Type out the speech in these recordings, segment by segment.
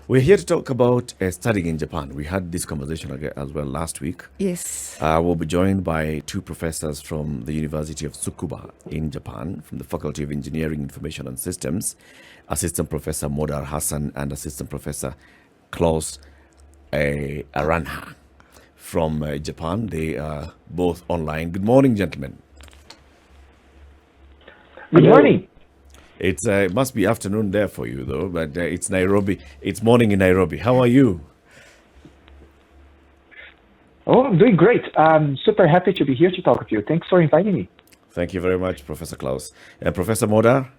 We're here to talk about studying in Japan. We had this conversation as well last week. Yes. We'll be joined by two professors from the University of Tsukuba in Japan, from the Faculty of Engineering, Information and Systems, Assistant Professor Modar Hassan and Assistant Professor Klaus Aranha from Japan. They are both online. Good morning, gentlemen. Good morning. It must be afternoon there for you, though, but it's Nairobi. It's morning in Nairobi. How are you? Oh, I'm doing great. I'm super happy to be here to talk with you. Thanks for inviting me. Thank you very much, Professor Klaus. And Professor Modar?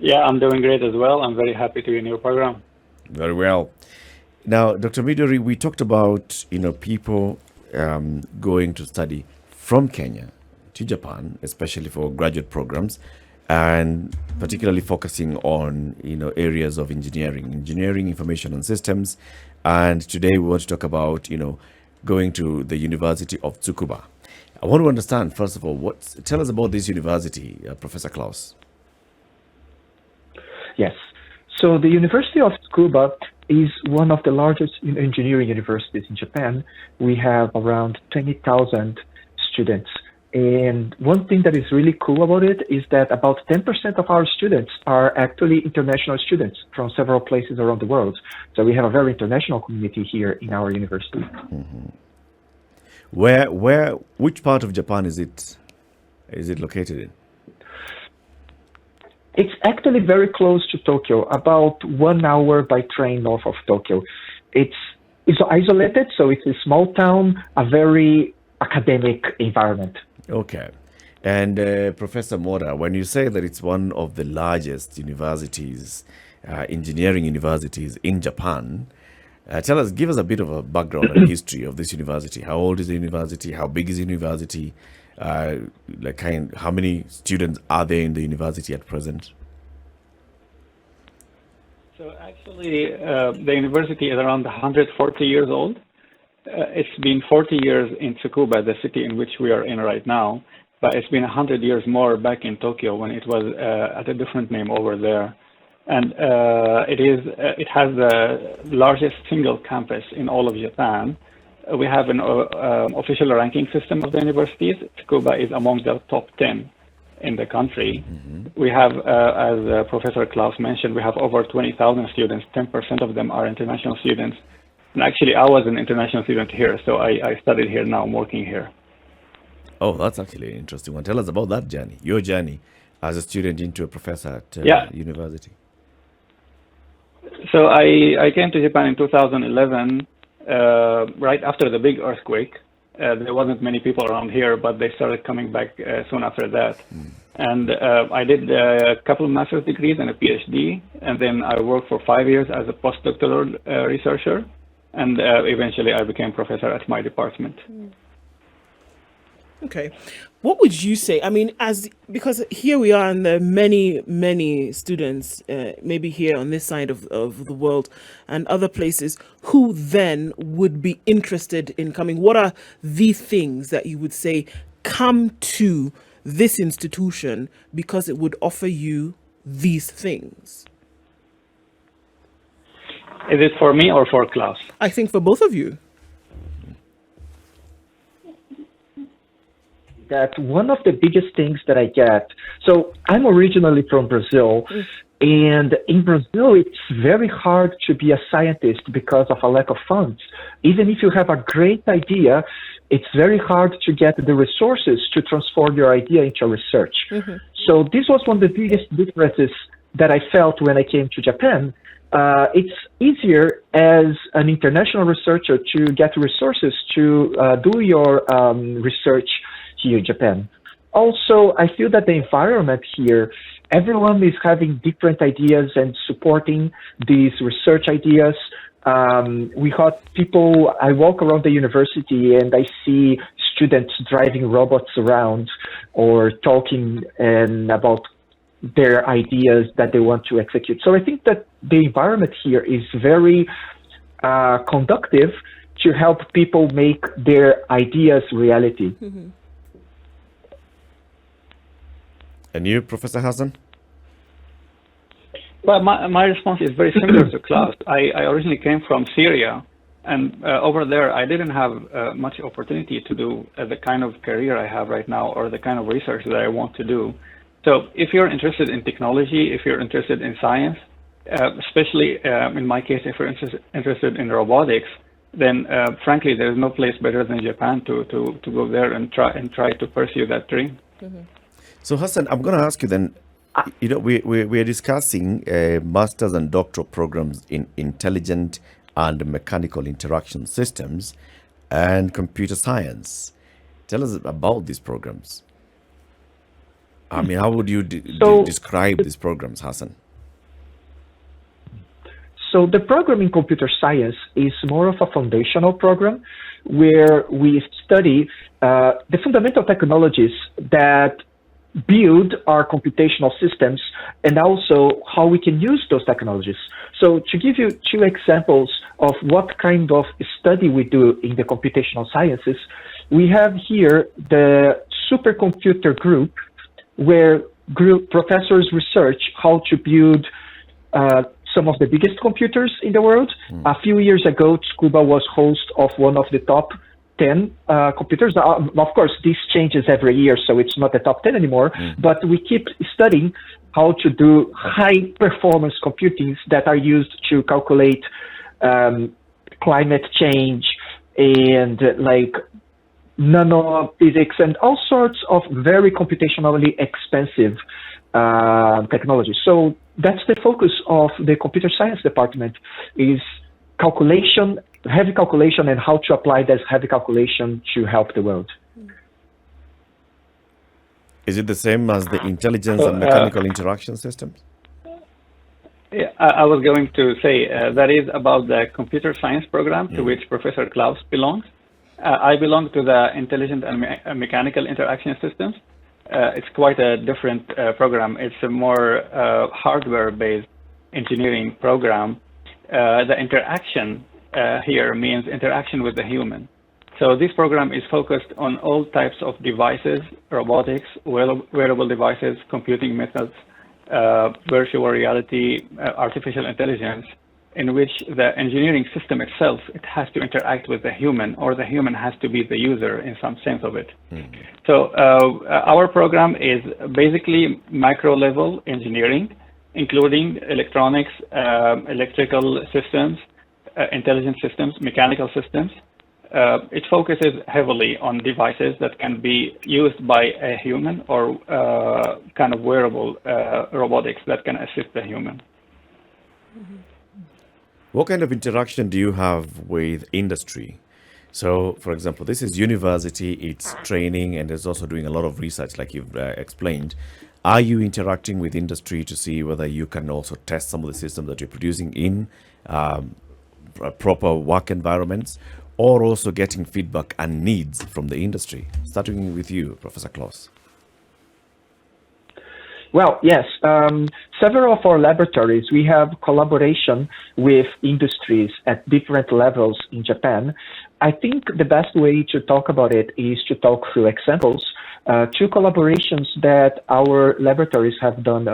Yeah, I'm doing great as well. I'm very happy to be in your program. Very well. Now, Dr. Midori, we talked about, people going to study from Kenya to Japan, especially for graduate programs, and particularly focusing on, areas of engineering, information and systems. And today we want to talk about, going to the University of Tsukuba. I want to understand, first of all, tell us about this university, Professor Klaus. Yes. So the University of Tsukuba is one of the largest engineering universities in Japan. We have around 20,000 students. And one thing that is really cool about it is that about 10% of our students are actually international students from several places around the world. So we have a very international community here in our university. Mm-hmm. Which part of Japan is it located in? It's actually very close to Tokyo, about 1 hour by train north of Tokyo. It's isolated, so it's a small town, a very academic environment. Okay. And Professor Mora, when you say that it's one of the largest universities, engineering universities in Japan, give us a bit of a background and history of this university. How old is the university? How big is the university? How many students are there in the university at present? So actually, the university is around 140 years old. It's been 40 years in Tsukuba, the city in which we are in right now, but it's been 100 years more back in Tokyo when it was at a different name over there. And it has the largest single campus in all of Japan. We have an official ranking system of the universities. Tsukuba is among the top 10 in the country. Mm-hmm. We have, as Professor Klaus mentioned, we have over 20,000 students. 10% of them are international students. And actually, I was an international student here, so I studied here now. I'm working here. Oh, that's actually an interesting one. Tell us about that journey, your journey as a student into a professor at university. So I came to Japan in 2011, right after the big earthquake. There wasn't many people around here, but they started coming back soon after that. Mm. And I did a couple of master's degrees and a PhD, and then I worked for 5 years as a postdoctoral researcher. And eventually I became professor at my department. Okay. What would you say? I mean, because here we are and there are many students, maybe here on this side of the world and other places, who then would be interested in coming. What are the things that you would say, come to this institution because it would offer you these things? Is it for me or for Klaus? I think for both of you. That one of the biggest things that I get, so I'm originally from Brazil, and in Brazil it's very hard to be a scientist because of a lack of funds. Even if you have a great idea, it's very hard to get the resources to transform your idea into research. Mm-hmm. So this was one of the biggest differences that I felt when I came to Japan. It's easier as an international researcher to get resources to do your research here in Japan. Also, I feel that the environment here, everyone is having different ideas and supporting these research ideas. We had people, I walk around the university and I see students driving robots around or talking about their ideas that they want to execute. So I think that the environment here is very conducive to help people make their ideas reality. Mm-hmm. And you, Professor Hassan? Well, my response is very similar to Klaus. I originally came from Syria, and over there I didn't have much opportunity to do the kind of career I have right now or the kind of research that I want to do. So if you're interested in technology, if you're interested in science, especially in my case, if you're interested in robotics, then frankly, there's no place better than Japan to go there and try to pursue that dream. So Hassan, I'm going to ask you then, we're discussing master's and doctoral programs in intelligent and mechanical interaction systems and computer science. Tell us about these programs. I mean, how would you describe these programs, Hassan? So the program in computer science is more of a foundational program where we study the fundamental technologies that build our computational systems and also how we can use those technologies. So to give you two examples of what kind of study we do in the computational sciences, we have here the supercomputer group, where group professors research how to build some of the biggest computers in the world. A few years ago, Tsukuba was host of one of the top 10 computers. Of course, this changes every year, so it's not the top 10 anymore, but we keep studying how to do high performance computings that are used to calculate climate change and like nanophysics and all sorts of very computationally expensive technologies. So that's the focus of the computer science department, is calculation, heavy calculation, and how to apply this heavy calculation to help the world. Is it the same as the intelligence and mechanical interaction systems? Yeah, I was going to say that is about the computer science program to which Professor Klaus belongs. I belong to the intelligent and mechanical interaction systems. It's quite a different program. It's a more hardware-based engineering program. The interaction here means interaction with the human. So this program is focused on all types of devices, robotics, wearable devices, computing methods, virtual reality, artificial intelligence, in which the engineering system itself, it has to interact with the human, or the human has to be the user in some sense of it. So our program is basically macro-level engineering, including electronics, electrical systems, intelligent systems, mechanical systems. It focuses heavily on devices that can be used by a human or kind of wearable robotics that can assist the human. What kind of interaction do you have with industry? So, for example, this is university, it's training, and it's also doing a lot of research, like you've explained. Are you interacting with industry to see whether you can also test some of the systems that you're producing in proper work environments, or also getting feedback and needs from the industry? Starting with you, Professor Klaus. Well, yes. Several of our laboratories, we have collaboration with industries at different levels in Japan. I think the best way to talk about it is to talk through examples. Two collaborations that our laboratories have done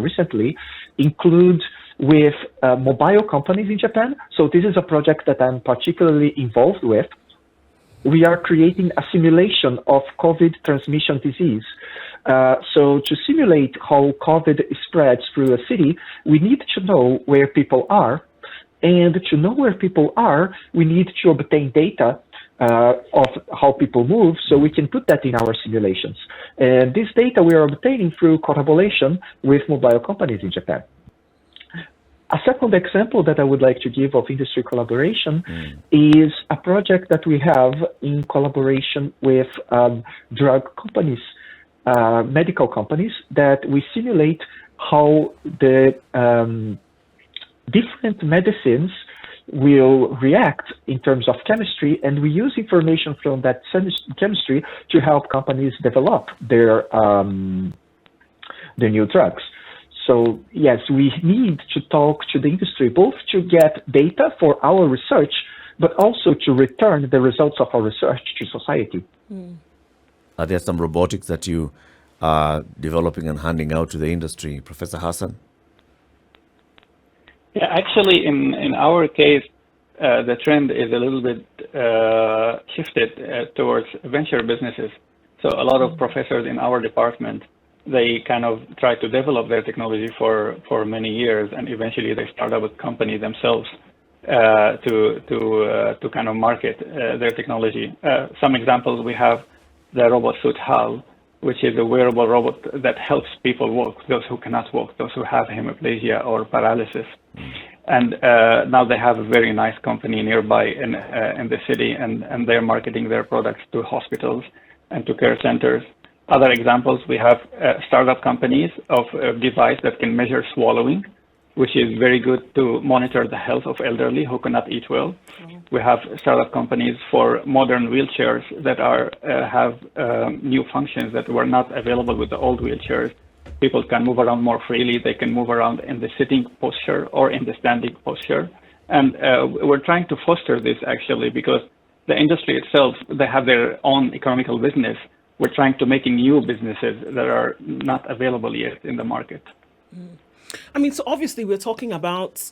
recently include with mobile companies in Japan. So this is a project that I'm particularly involved with. We are creating a simulation of COVID transmission disease. So to simulate how COVID spreads through a city, we need to know where people are. And to know where people are, we need to obtain data of how people move, so we can put that in our simulations. And this data we are obtaining through collaboration with mobile companies in Japan. A second example that I would like to give of industry collaboration is a project that we have in collaboration with drug companies, medical companies, that we simulate how the different medicines will react in terms of chemistry, and we use information from that chemistry to help companies develop their new drugs. So yes, we need to talk to the industry, both to get data for our research, but also to return the results of our research to society. Are there some robotics that you are developing and handing out to the industry, Professor Hassan? Yeah, actually, in our case, the trend is a little bit shifted towards venture businesses. So a lot of professors in our department, they kind of try to develop their technology for many years, and eventually they start up a company themselves to kind of market their technology. Some examples, we have the robot suit HAL, which is a wearable robot that helps people walk, those who cannot walk, those who have hemiplegia or paralysis. And now they have a very nice company nearby in the city, and they're marketing their products to hospitals and to care centers. Other examples, we have startup companies of a device that can measure swallowing, which is very good to monitor the health of elderly who cannot eat well. We have startup companies for modern wheelchairs that have new functions that were not available with the old wheelchairs. People can move around more freely. They can move around in the sitting posture or in the standing posture. And we're trying to foster this actually because the industry itself, they have their own economical business. We're trying to make new businesses that are not available yet in the market. I mean, so obviously we're talking about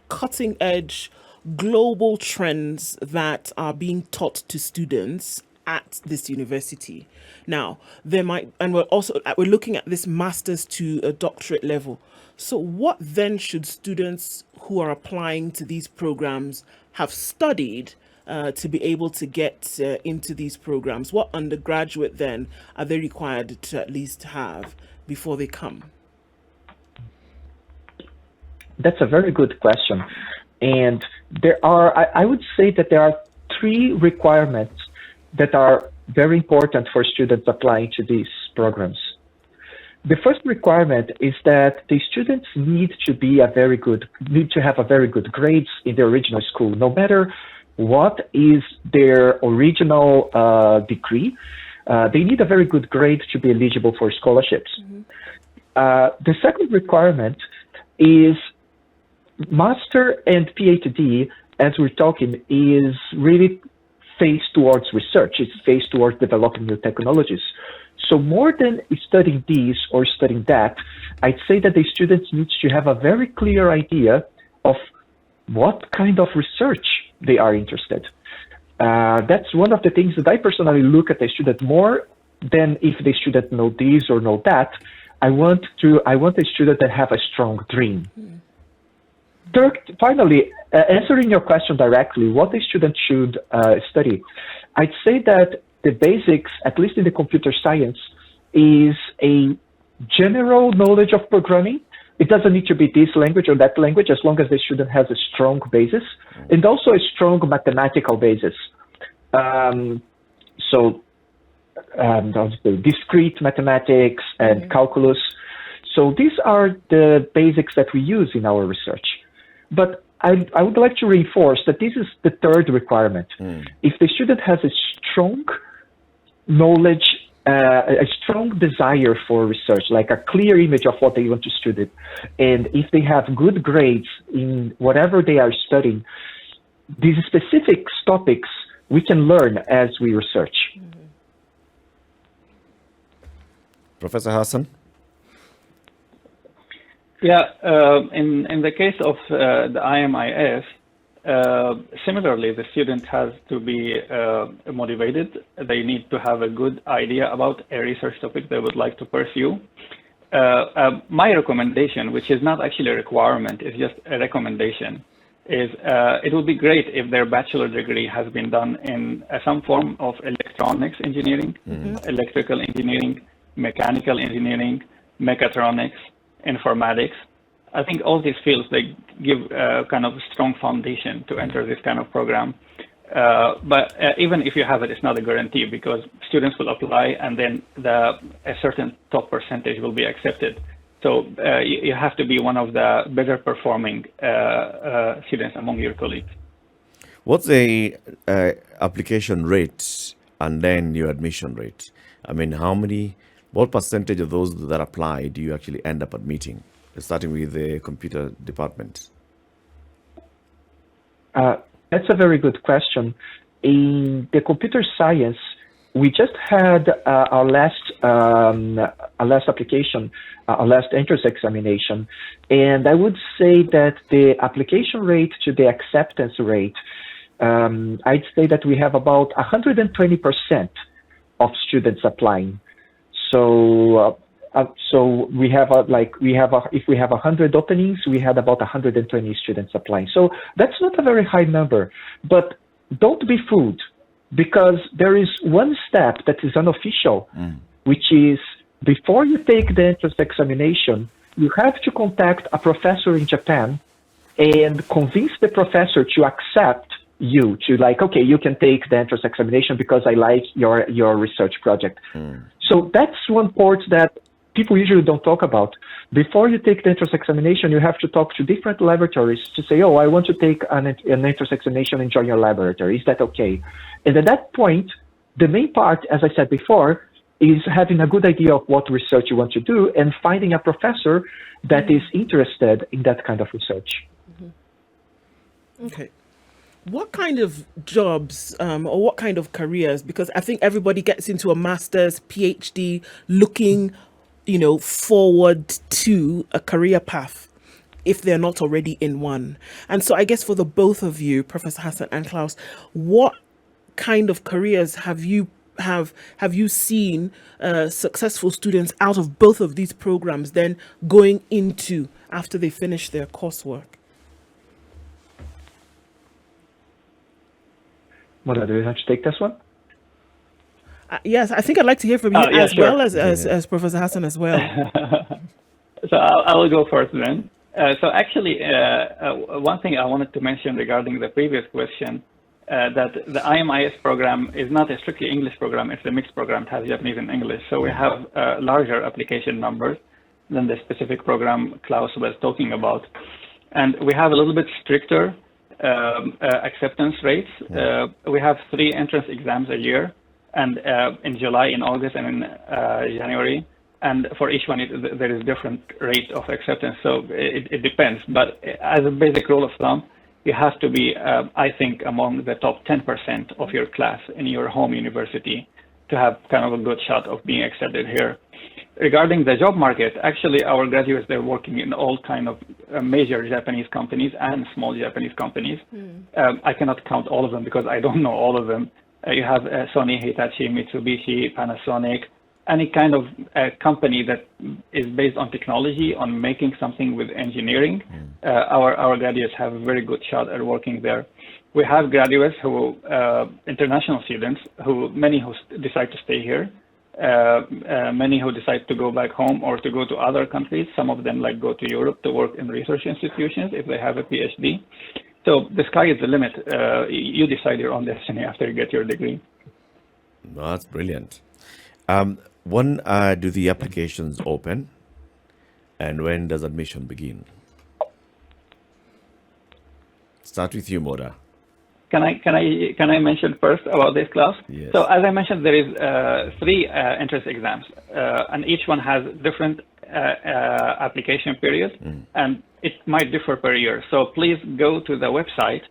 cutting edge global trends that are being taught to students at this university. Now, we're looking at this master's to a doctorate level. So what then should students who are applying to these programs have studied to be able to get into these programs? What undergraduate then are they required to at least have before they come? That's a very good question. And I would say that there are 3 requirements that are very important for students applying to these programs. The first requirement is that the students need to have a very good grades in their original school, no matter what is their original degree. They need a very good grade to be eligible for scholarships. The second requirement is master and PhD, as we're talking, is really faced towards research. It's faced towards developing new technologies. So more than studying this or studying that, I'd say that the students need to have a very clear idea of what kind of research they are interested. That's one of the things that I personally look at the student more than if the student know this or know that. I want a student that have a strong dream. Third, finally, answering your question directly, what a student should study, I'd say that the basics, at least in the computer science, is a general knowledge of programming. It doesn't need to be this language or that language, as long as the student has a strong basis, and also a strong mathematical basis. Discrete mathematics and calculus. So these are the basics that we use in our research. But I would like to reinforce that this is the third requirement. If the student has a strong knowledge, a strong desire for research, like a clear image of what they want to study, and if they have good grades in whatever they are studying, these specific topics we can learn as we research. Professor Hassan? Yeah, in the case of the IMIS, similarly, the student has to be motivated. They need to have a good idea about a research topic they would like to pursue. My recommendation, which is not actually a requirement, is just a recommendation, is it would be great if their bachelor degree has been done in some form of electronics engineering, electrical engineering, mechanical engineering, mechatronics, informatics. I think all these fields, they give kind of a strong foundation to enter this kind of program. But even if you have it, it's not a guarantee, because students will apply and then a certain top percentage will be accepted. So you have to be one of the better performing students among your colleagues. What's the application rate and then your admission rate? I mean, what percentage of those that apply do you actually end up admitting, starting with the computer department? That's a very good question. In the computer science, we just had our last application, our last entrance examination, and I would say that the application rate to the acceptance rate, I'd say that we have about 120% of students applying. So we have if we have 100 openings, we had about 120 students applying. So that's not a very high number, but don't be fooled, because there is one step that is unofficial, which is before you take the entrance examination, you have to contact a professor in Japan and convince the professor to accept you, to like, okay, you can take the entrance examination because I like your research project. So that's one part that people usually don't talk about. Before you take the entrance examination, you have to talk to different laboratories to say, oh, I want to take an entrance examination and join your laboratory. Is that okay? And at that point, the main part, as I said before, is having a good idea of what research you want to do and finding a professor that is interested in that kind of research. Okay. What kind of jobs or what kind of careers? Because I think everybody gets into a master's, PhD, looking, forward to a career path if they're not already in one. And so I guess for the both of you, Professor Hassan and Klaus, what kind of careers have you seen successful students out of both of these programs then going into after they finish their coursework? Mona, do you want to take this one? Yes, I think I'd like to hear from you yeah, as sure. well as Professor Hassan as well. So I will go first then. So actually, one thing I wanted to mention regarding the previous question, that the IMIS program is not a strictly English program, it's a mixed program, it has Japanese and English. So we have larger application numbers than the specific program Klaus was talking about. And we have a little bit stricter acceptance rates. We have 3 entrance exams a year, and in July, in August, and in January. And for each one, there is different rate of acceptance. So it depends. But as a basic rule of thumb, you have to be, I think, among the top 10% of your class in your home university to have kind of a good shot of being accepted here. Regarding the job market, actually, our graduates, they're working in all kind of major Japanese companies and small Japanese companies. I cannot count all of them because I don't know all of them. You have Sony, Hitachi, Mitsubishi, Panasonic, any kind of company that is based on technology, on making something with engineering. Our graduates have a very good shot at working there. We have graduates who, international students, many who decide to stay here, many who decide to go back home or to go to other countries. Some of them go to Europe to work in research institutions if they have a PhD. So the sky is the limit. You decide your own destiny after you get your degree. Well, that's brilliant. When do the applications open, and when does admission begin? Start with you, Moda. Can I mention first about this class? Yes. So as I mentioned, there is 3 entrance exams, and each one has different application periods, and it might differ per year. So please go to the website.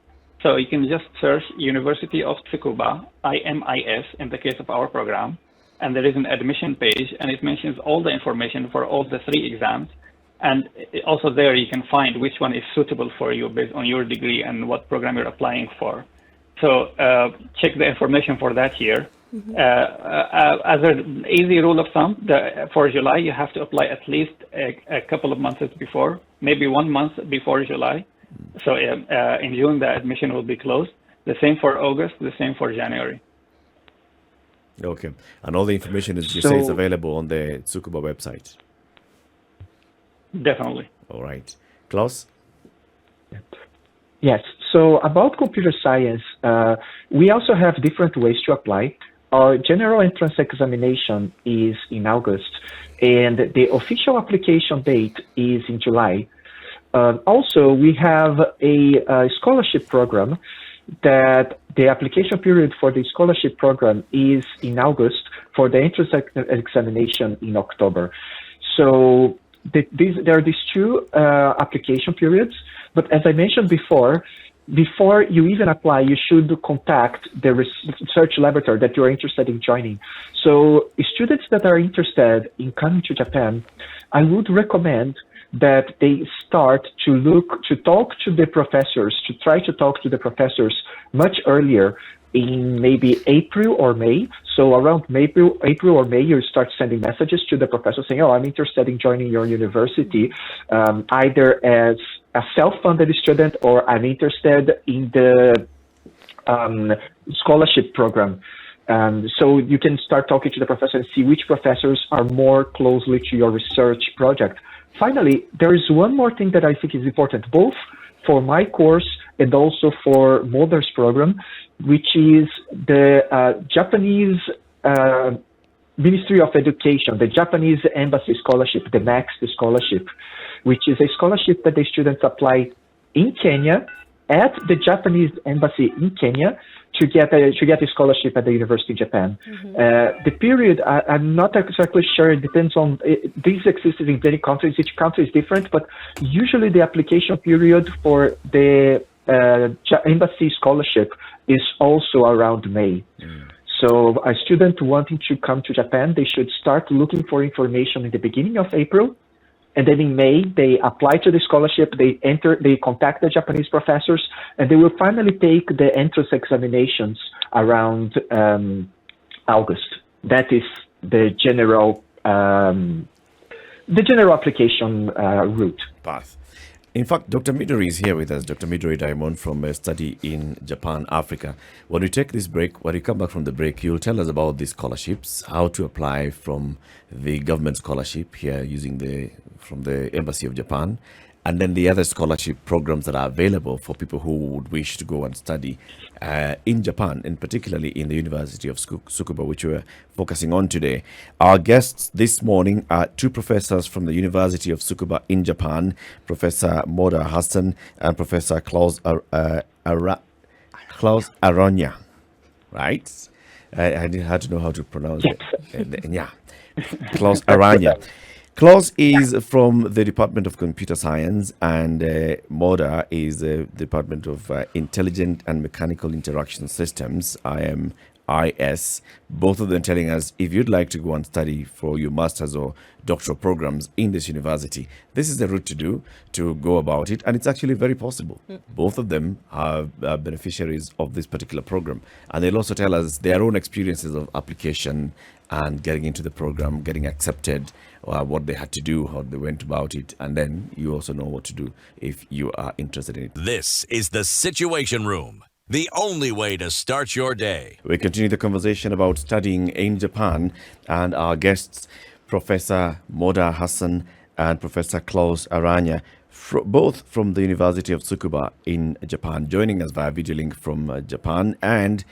So you can just search University of Tsukuba, IMIS, in the case of our program, and there is an admission page, and it mentions all the information for all the 3 exams. And also there you can find which one is suitable for you based on your degree and what program you're applying for. So check the information for that year. As an easy rule of thumb, for July, you have to apply at least a couple of months before, maybe 1 month before July. So in June, the admission will be closed. The same for August, the same for January. Okay. And all the information is, you say, is available on the Tsukuba website? Definitely. All right. Klaus? Yes. So about computer science, we also have different ways to apply. Our general entrance examination is in August, and the official application date is in July. Also, we have a scholarship program that the application period for the scholarship program is in August, for the entrance examination in October. So there are these 2 application periods, but as I mentioned before, before you even apply, you should contact the research laboratory that you're interested in joining. So students that are interested in coming to Japan, I would recommend that they start to talk to the professors, to try to talk to the professors much earlier, in maybe April or May. So around April or May, you start sending messages to the professor saying, oh, I'm interested in joining your university, either as a self-funded student or I'm interested in the scholarship program. So you can start talking to the professor and see which professors are more closely to your research project. Finally, there is one more thing that I think is important, both for my course and also for Mulder's program, which is the Japanese Ministry of Education, the Japanese Embassy Scholarship, the NEXT Scholarship, which is a scholarship that the students apply in Kenya at the Japanese Embassy in Kenya to get a scholarship at the university in Japan. The period, I'm not exactly sure. It depends on, these exist in many countries. Each country is different, but usually the application period for the embassy scholarship is also around May. So a student wanting to come to Japan, they should start looking for information in the beginning of April. And then in May, they apply to the scholarship, they contact the Japanese professors, and they will finally take the entrance examinations around August. That is the general application route. Path. In fact, Dr. Midori is here with us, Dr. Midori Daimon from a study in Japan, Africa. When we take this break, when we come back from the break, you'll tell us about these scholarships, how to apply from the government scholarship here from the Embassy of Japan, and then the other scholarship programs that are available for people who would wish to go and study in Japan, and particularly in the University of Tsukuba, which we're focusing on today. Our guests this morning are two professors from the University of Tsukuba in Japan, Professor Moda Hassan and Professor Klaus Aronya, right? I had to know how to pronounce it. Yeah, Klaus Aranya. Klaus is from the Department of Computer Science, and Moda is the Department of Intelligent and Mechanical Interaction Systems, IMIS. Both of them telling us, if you'd like to go and study for your master's or doctoral programs in this university, this is the route to go about it, and it's actually very possible. Both of them are beneficiaries of this particular program, and they'll also tell us their own experiences of application and getting into the program, getting accepted, what they had to do, how they went about it, and then you also know what to do if you are interested in it. This is the Situation Room, the only way to start your day. We continue the conversation about studying in Japan, and our guests, Professor Moda Hassan and Professor Klaus Aranya, both from the University of Tsukuba in Japan, joining us via video link from Japan, and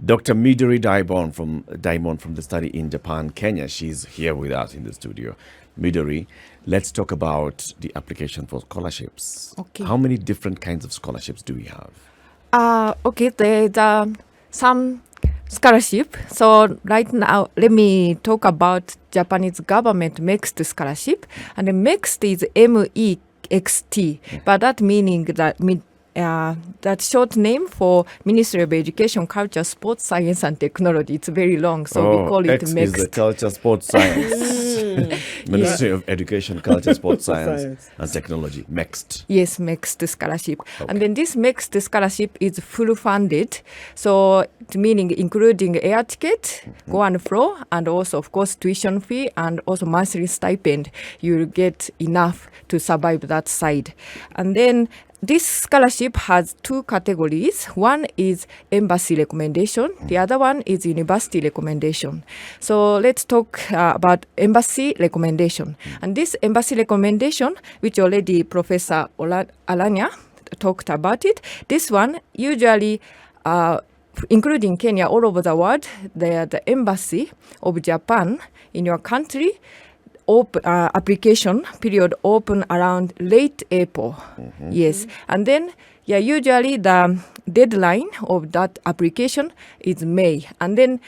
Dr. Midori Daimon from the study in Japan, Kenya. She's here with us in the studio. Midori, let's talk about the application for scholarships. Okay. How many different kinds of scholarships do we have? Okay, there's some scholarship. So right now, let me talk about Japanese government MEXT scholarship. And the MEXT is MEXT, but that meaning that that short name for Ministry of Education, Culture, Sports, Science and Technology. It's very long, so we call it X MEXT. is the Culture, Sports, Science. Ministry of Education, Culture, Sports, Science and Technology, MEXT. Yes, MEXT scholarship. Okay. And then this MEXT scholarship is full funded. So meaning including air ticket, go and fro, and also, of course, tuition fee and also monthly stipend. You'll get enough to survive that side. And then this scholarship has two categories. One is embassy recommendation. The other one is university recommendation. So let's talk about embassy recommendation. And this embassy recommendation, which already Professor Alanya talked about it, this one usually, including Kenya, all over the world, the embassy of Japan in your country, application period open around late April. Yes. And then usually the deadline of that application is May. And then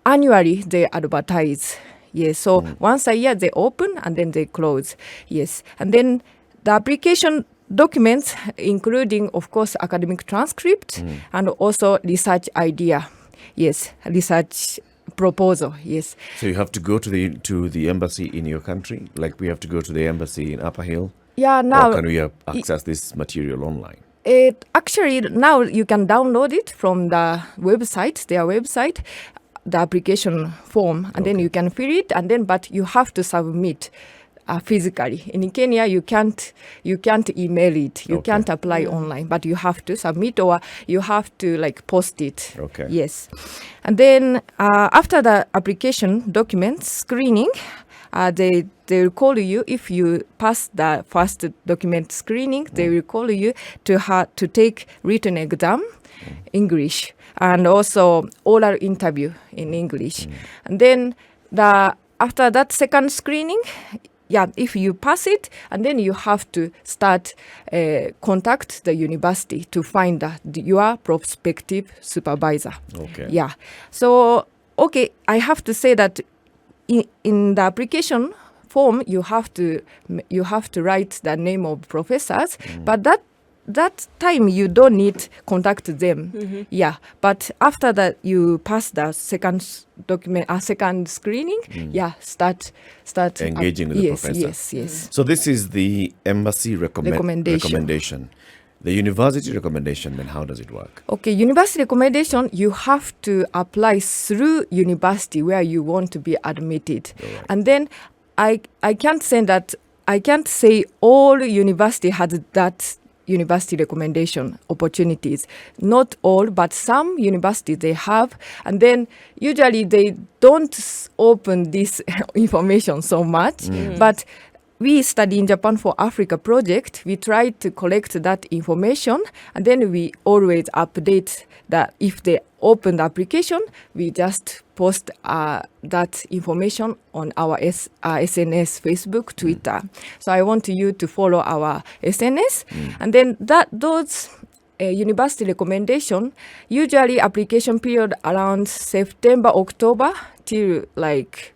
annually they advertise. Yes. So once a year they open and then they close. Yes. And then the application documents, including, of course, academic transcript and also research idea. Yes, research proposal. Yes. So you have to go to the embassy in your country, like we have to go to the embassy in Upper Hill, Yeah. Now, or can we access this material online? actually now you can download it from the website, their website, the application form, and then you can fill it, and then but you have to submit physically. In Kenya, you can't email it. You can't apply online, but you have to submit or you have to like post it. Okay. Yes, and then after the application documents screening, they will call you if you pass the first document screening. They will call you to take written exam, English, and also oral interview in English. And then after that second screening, if you pass it, and then you have to start contact the university to find your prospective supervisor. Okay. Yeah. So, I have to say that in the application form, you have to write the name of professors, but that time you don't need contact them. Yeah, but after that you pass the second screening. Start engaging with the professor. Yes. So this is the embassy recommendation. The university recommendation, then how does it work? Okay, university recommendation, you have to apply through university where you want to be admitted. Right. And then I can't say all university has that university recommendation opportunities. Not all, but some universities they have, and then usually they don't open this information so much. But we study in Japan for Africa project. We try to collect that information, and then we always update that. If they open the application, we just post that information on our SNS, Facebook, Twitter. So I want you to follow our SNS, and then those university recommendation, usually application period around September, October till like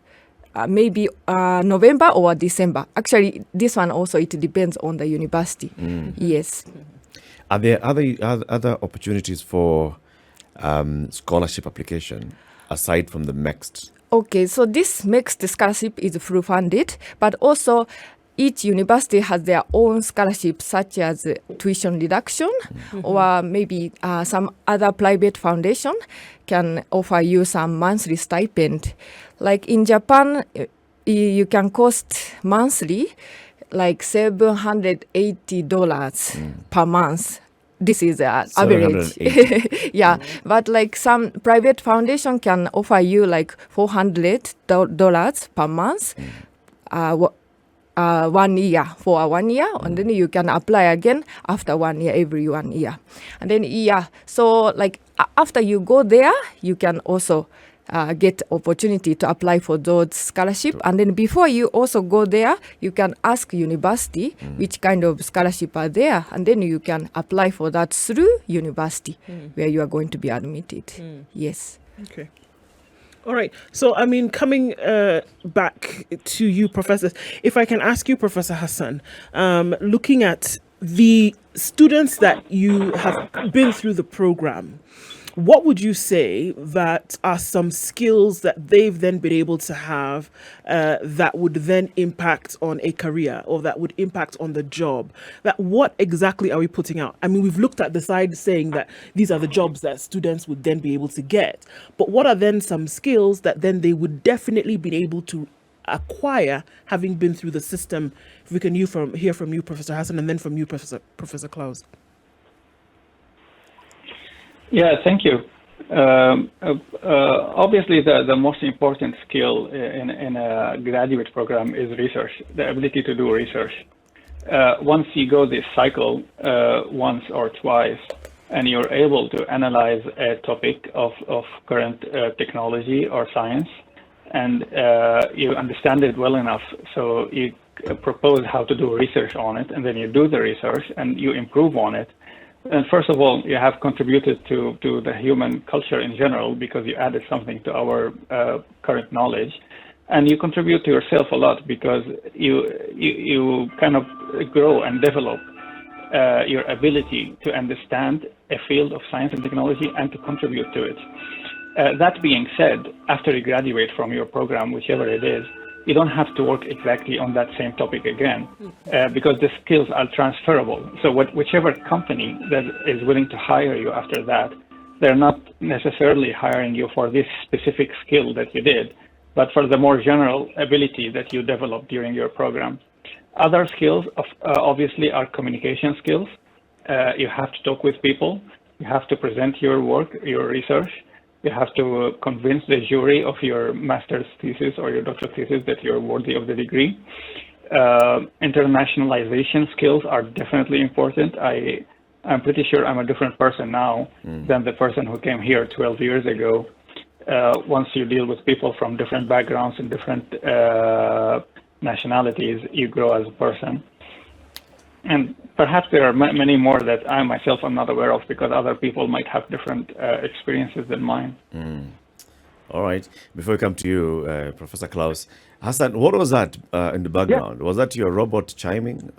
maybe November or December. Actually, this one also, it depends on the university. Yes. Are there other opportunities for scholarship application aside from the MEXT? Okay, so this MEXT scholarship is full funded, but also each university has their own scholarship, such as tuition reduction, or maybe some other private foundation can offer you some monthly stipend. Like in Japan, you can cost monthly like $780 per month. This is average. Yeah, but like some private foundation can offer you like $400 per month, 1 year, for 1 year, and then you can apply again after 1 year, every 1 year. And then, so like after you go there, you can also get opportunity to apply for those scholarship. And then before you also go there, you can ask university which kind of scholarship are there, and then you can apply for that through university where you are going to be admitted. Yes. Okay. All right. So, I mean, coming back to you, Professor, if I can ask you, Professor Hassan, looking at the students that you have been through the program, what would you say that are some skills that they've then been able to have that would then impact on a career, or that would impact on the job? That what exactly are we putting out? I mean, we've looked at the side saying that these are the jobs that students would then be able to get. But what are then some skills that then they would definitely be able to acquire, having been through the system? If we can hear from you, Professor Hassan, and then from you, Professor Klaus. Yeah, thank you. Obviously, the most important skill in a graduate program is research, the ability to do research. Once you go this cycle once or twice, and you're able to analyze a topic of current technology or science, and you understand it well enough, so you propose how to do research on it, and then you do the research and you improve on it. And first of all, you have contributed to the human culture in general, because you added something to our current knowledge, and you contribute to yourself a lot, because you kind of grow and develop your ability to understand a field of science and technology and to contribute to it. That being said, after you graduate from your program, whichever it is, you don't have to work exactly on that same topic again, because the skills are transferable. So whichever company that is willing to hire you after that, they're not necessarily hiring you for this specific skill that you did, but for the more general ability that you developed during your program. Other skills, obviously, are communication skills. You have to talk with people. You have to present your work, your research. You have to convince the jury of your master's thesis or your doctoral thesis that you're worthy of the degree. Internationalization skills are definitely important. I'm pretty sure I'm a different person now than the person who came here 12 years ago. Once you deal with people from different backgrounds and different nationalities, you grow as a person. And perhaps there are many more that I myself am not aware of because other people might have different experiences than mine. All right. Before we come to you, Professor Klaus, Hassan, what was that in the background? Was that your robot chiming?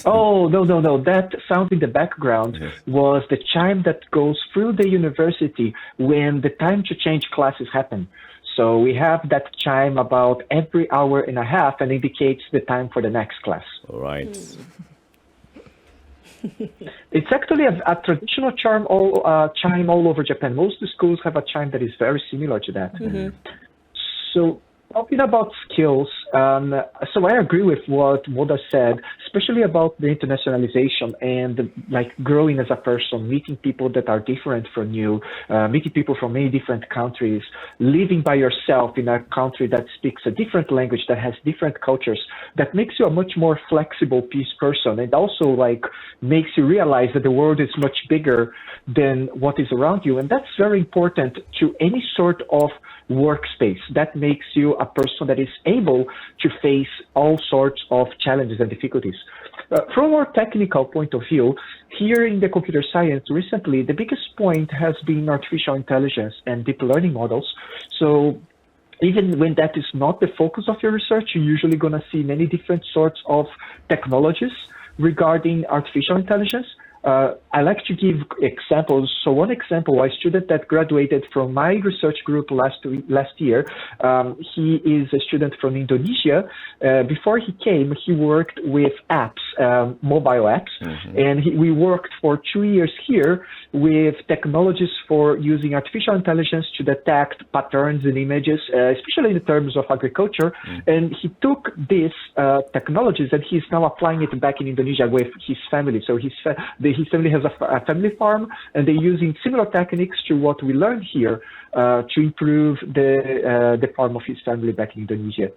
Oh, no. That sound in the background was the chime that goes through the university when the time to change classes happen. So we have that chime about every hour and a half and indicates the time for the next class. All right. It's actually a traditional chime all over Japan. Most schools have a chime that is very similar to that. So talking about skills, so I agree with what Moda said, especially about the internationalization and like growing as a person, meeting people that are different from you, meeting people from many different countries, living by yourself in a country that speaks a different language, that has different cultures, that makes you a much more flexible peace person, and also like makes you realize that the world is much bigger than what is around you. And that's very important to any sort of workspace. That makes you a person that is able to face all sorts of challenges and difficulties. From a more technical point of view, here in the computer science recently, the biggest point has been artificial intelligence and deep learning models. So even when that is not the focus of your research, you're usually going to see many different sorts of technologies regarding artificial intelligence. I like to give examples. So one example, a student that graduated from my research group last year, he is a student from Indonesia. Before he came, he worked with apps, mobile apps, and we worked for 2 years here with technologies for using artificial intelligence to detect patterns in images, especially in terms of agriculture. And he took these technologies and he's now applying it back in Indonesia with his family. So his family has a family farm, and they're using similar techniques to what we learned here to improve the farm of his family back in Indonesia.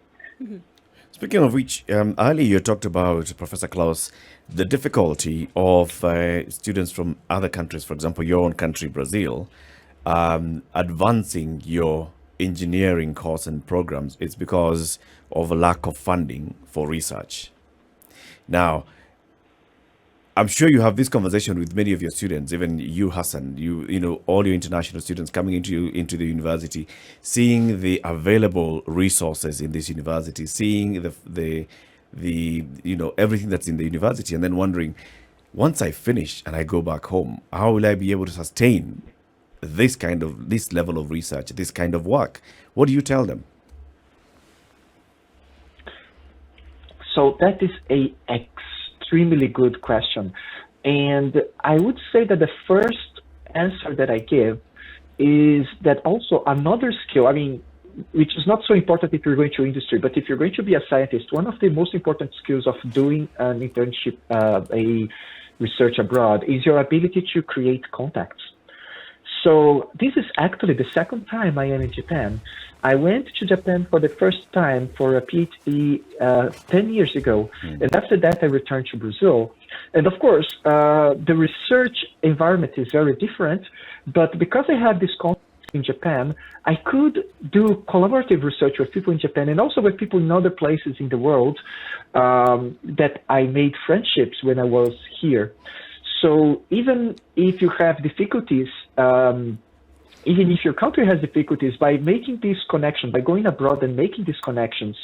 Speaking of which, earlier you talked about, Professor Klaus, the difficulty of students from other countries, for example, your own country, Brazil, advancing your engineering course and programs. It's because of a lack of funding for research. Now, I'm sure you have this conversation with many of your students, even you, Hassan, you know, all your international students coming into the university, seeing the available resources in this university, seeing the you know, everything that's in the university, and then wondering, once I finish and I go back home, how will I be able to sustain this level of research, this kind of work? What do you tell them? So that is a extremely good question. And I would say that the first answer that I give is that also another skill, I mean, which is not so important if you're going to industry, but if you're going to be a scientist, one of the most important skills of doing an internship, a research abroad, is your ability to create contacts. So this is actually the second time I am in Japan. I went to Japan for the first time for a PhD 10 years ago. And after that, I returned to Brazil. And of course, the research environment is very different. But because I had this contact in Japan, I could do collaborative research with people in Japan and also with people in other places in the world that I made friendships when I was here. So even if you have difficulties even if your country has difficulties, by making this connection, by going abroad and making these connections,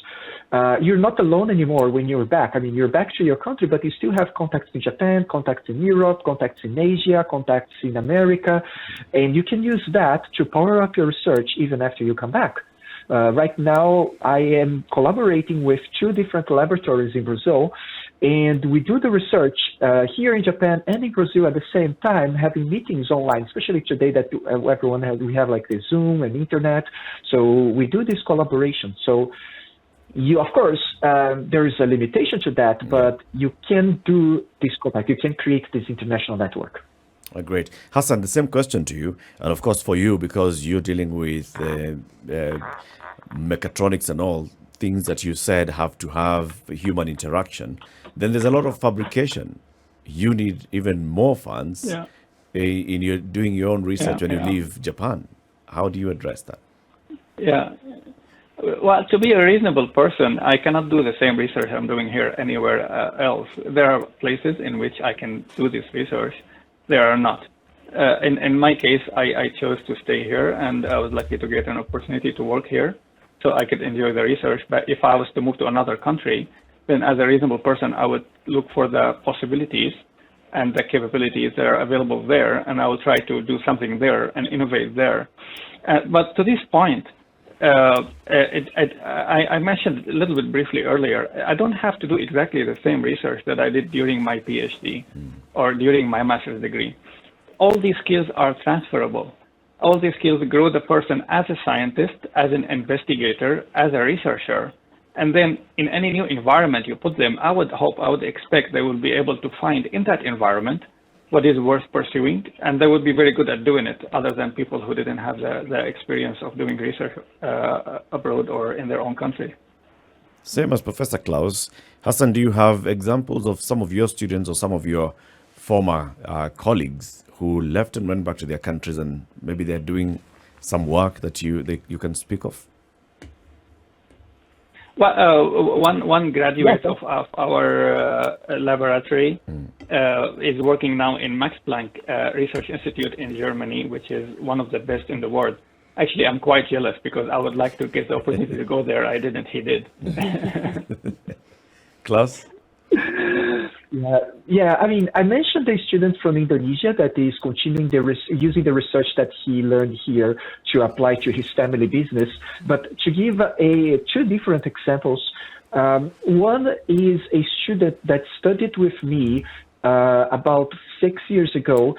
you're not alone anymore when you're back. I mean, you're back to your country, but you still have contacts in Japan, contacts in Europe, contacts in Asia, contacts in America, and you can use that to power up your research even after you come back. Right now, I am collaborating with 2 different laboratories in Brazil, and we do the research here in Japan and in Brazil at the same time, having meetings online, especially today that we have like the Zoom and internet. So we do this collaboration. So of course, there is a limitation to that, but you can do this contact. You can create this international network. Great. Hassan, the same question to you, and of course for you, because you're dealing with mechatronics and all things that you said have to have human interaction. Then there's a lot of fabrication. You need even more funds in your doing your own research when you leave Japan. How do you address that? Yeah. Well, to be a reasonable person, I cannot do the same research I'm doing here anywhere else. There are places in which I can do this research. There are not. In my case, I chose to stay here, and I was lucky to get an opportunity to work here, so I could enjoy the research. But if I was to move to another country, then as a reasonable person, I would look for the possibilities and the capabilities that are available there, and I will try to do something there and innovate there. But to this point, I mentioned a little bit briefly earlier, I don't have to do exactly the same research that I did during my PhD or during my master's degree. All these skills are transferable. All these skills grow the person as a scientist, as an investigator, as a researcher. And then in any new environment you put them, I would expect they will be able to find in that environment what is worth pursuing, and they would be very good at doing it, other than people who didn't have the experience of doing research abroad or in their own country. Same as Professor Klaus. Hassan, do you have examples of some of your students or some of your former colleagues who left and went back to their countries, and maybe they're doing some work that you can speak of? Well, one graduate of our laboratory is working now in Max Planck Research Institute in Germany, which is one of the best in the world. Actually, I'm quite jealous because I would like to get the opportunity to go there. I didn't, he did. Klaus? Yeah. I mean, I mentioned the student from Indonesia that is continuing using the research that he learned here to apply to his family business. But to give 2 different examples, one is a student that studied with me about 6 years ago.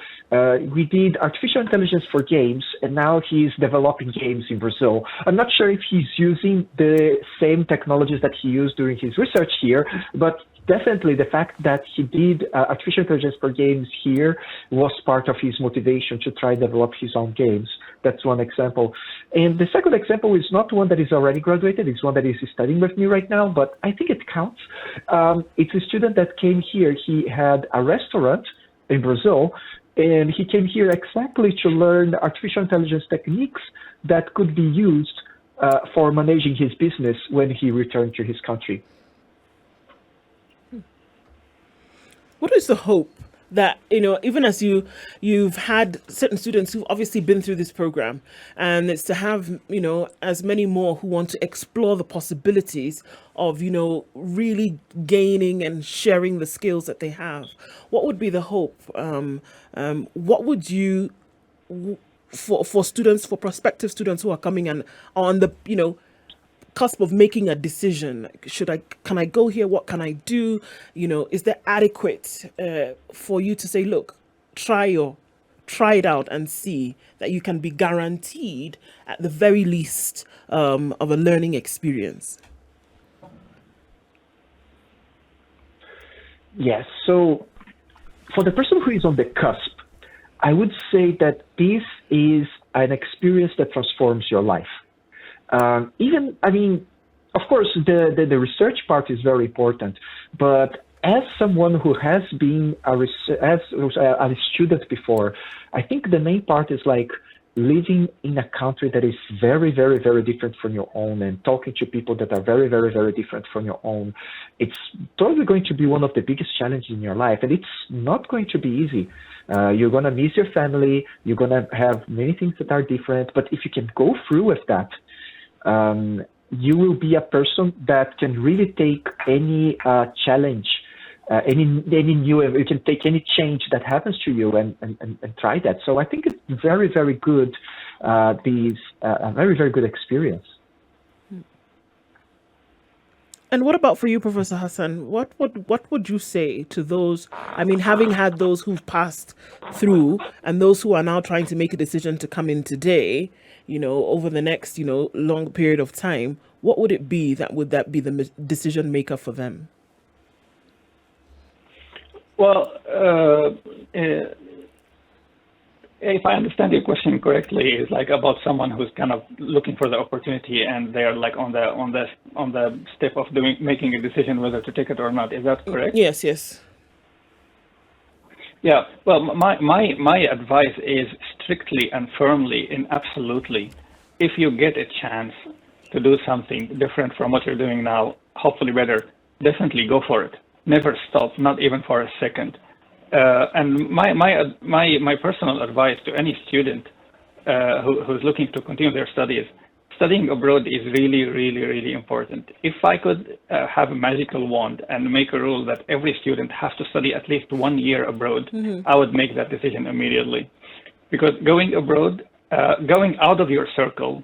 We did artificial intelligence for games, and now he's developing games in Brazil. I'm not sure if he's using the same technologies that he used during his research here, but definitely the fact that he did artificial intelligence for games here was part of his motivation to try to develop his own games. That's one example. And the second example is not one that is already graduated. It's one that is studying with me right now, but I think it counts. It's a student that came here. He had a restaurant in Brazil, and he came here exactly to learn artificial intelligence techniques that could be used for managing his business when he returned to his country. What is the hope that, even as you've had certain students who've obviously been through this program, and it's to have, as many more who want to explore the possibilities of, really gaining and sharing the skills that they have? What would be the hope? What would you, for students, for prospective students who are coming and on the, cusp of making a decision, can I go here, what can I do, is there adequate for you to say, look, try it out and see that you can be guaranteed at the very least of a learning experience? Yes, so for the person who is on the cusp, I would say that this is an experience that transforms your life. Of course, the research part is very important, but as someone who has been a student before, I think the main part is like living in a country that is very, very, very different from your own and talking to people that are very, very, very different from your own, it's totally going to be one of the biggest challenges in your life. And it's not going to be easy. You're going to miss your family. You're going to have many things that are different. But if you can go through with that, you will be a person that can really take any challenge, any new, you can take any change that happens to you and try that. So I think it's very, very good, a very, very good experience. And what about for you, Professor Hassan? What would you say to those, I mean, having had those who've passed through and those who are now trying to make a decision to come in today, you know, over the next, you know, long period of time, what would it be that would be the decision maker for them? Well, if I understand your question correctly, it's like about someone who's kind of looking for the opportunity and they're like on the step of making a decision whether to take it or not. Is that correct? Yes, yes. Yeah. Well, my advice is strictly and firmly and absolutely, if you get a chance to do something different from what you're doing now, hopefully better, definitely go for it. Never stop, not even for a second. And my personal advice to any student who's looking to continue their studies, studying abroad is really, really, really important. If I could have a magical wand and make a rule that every student has to study at least 1 year abroad, I would make that decision immediately. Because going abroad, going out of your circle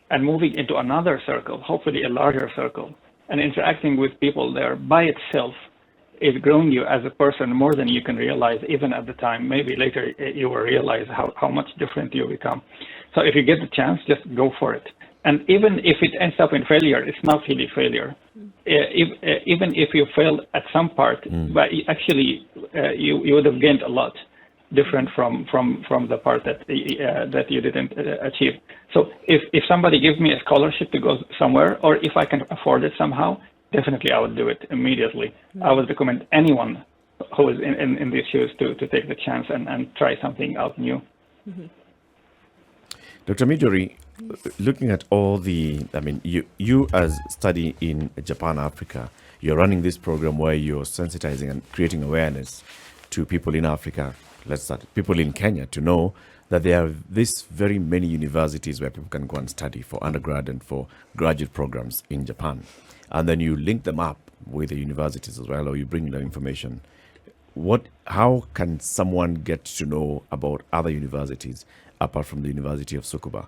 and moving into another circle, hopefully a larger circle, and interacting with people there by itself is growing you as a person more than you can realize even at the time. Maybe later you will realize how much different you become. So if you get the chance, just go for it. And even if it ends up in failure, it's not really failure. Even if you failed at some part, but actually you would have gained a lot different from the part that you didn't achieve. So if somebody gives me a scholarship to go somewhere, or if I can afford it somehow, definitely I would do it immediately. I would recommend anyone who is in these shoes to take the chance and try something out new. Dr. Midori, looking at all the, I mean, you as study in Japan, Africa, you're running this program where you're sensitizing and creating awareness to people in Africa, let's start, people in Kenya, to know that there are this very many universities where people can go and study for undergrad and for graduate programs in Japan. And then you link them up with the universities as well, or you bring them information. How can someone get to know about other universities apart from the University of Tsukuba?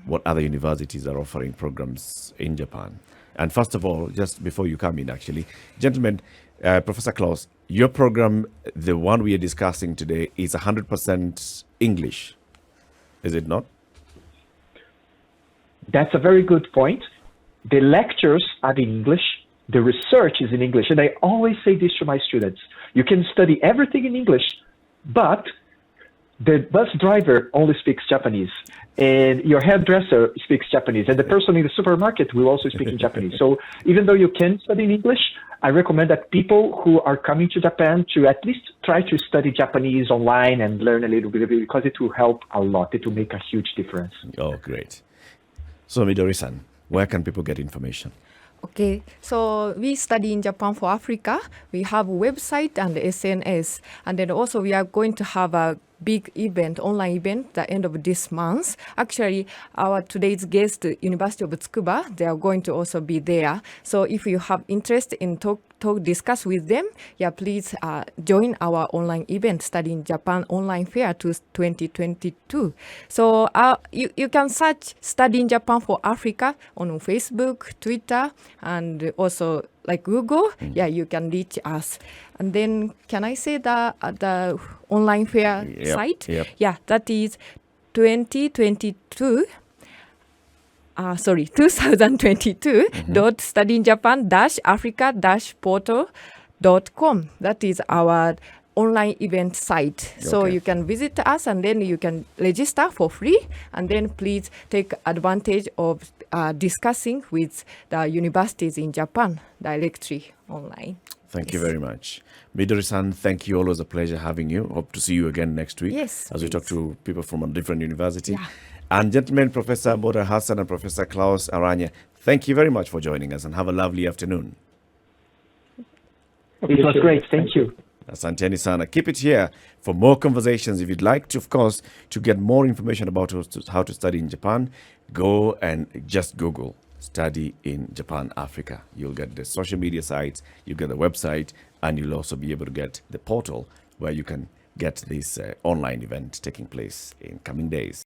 What other universities are offering programs in Japan? And first of all, just before you come in, actually, gentlemen, Professor Klaus, your program, the one we are discussing today, is 100% English, is it not? That's a very good point. The lectures are in English. The research is in English. And I always say this to my students. You can study everything in English, but the bus driver only speaks Japanese, and your hairdresser speaks Japanese, and the person in the supermarket will also speak in Japanese. So even though you can study in English, I recommend that people who are coming to Japan to at least try to study Japanese online and learn a little bit of it, because it will help a lot. It will make a huge difference. Oh, great. So Midori-san, where can people get information? Okay, so we study in Japan for Africa. We have a website and SNS, and then also we are going to have a big event, online event, the end of this month. Actually, our today's guest, University of Tsukuba, they are going to also be there. So if you have interest in discuss with them, please join our online event, Study in Japan Online Fair 2022. So you can search Study in Japan for Africa on Facebook, Twitter, and also like Google. You can reach us. And then can I say the online fair site? That is 2022. 2022 studyinjapan-africa-portal.com. That is our online event site. So you can visit us and then you can register for free, and then please take advantage of discussing with the universities in Japan directly online. Thank you very much. Midori-san, thank you. Always a pleasure having you. Hope to see you again next week Yes, as we talk to people from a different university. Yeah. And gentlemen, Professor Bora Hassan and Professor Klaus Aranya, thank you very much for joining us and have a lovely afternoon. It was great. Thank you. Asanteni sana. Keep it here for more conversations. If you'd like to, of course, to get more information about how to study in Japan, go and just Google Study in Japan, Africa. You'll get the social media sites, you'll get the website, and you'll also be able to get the portal where you can get this online event taking place in coming days.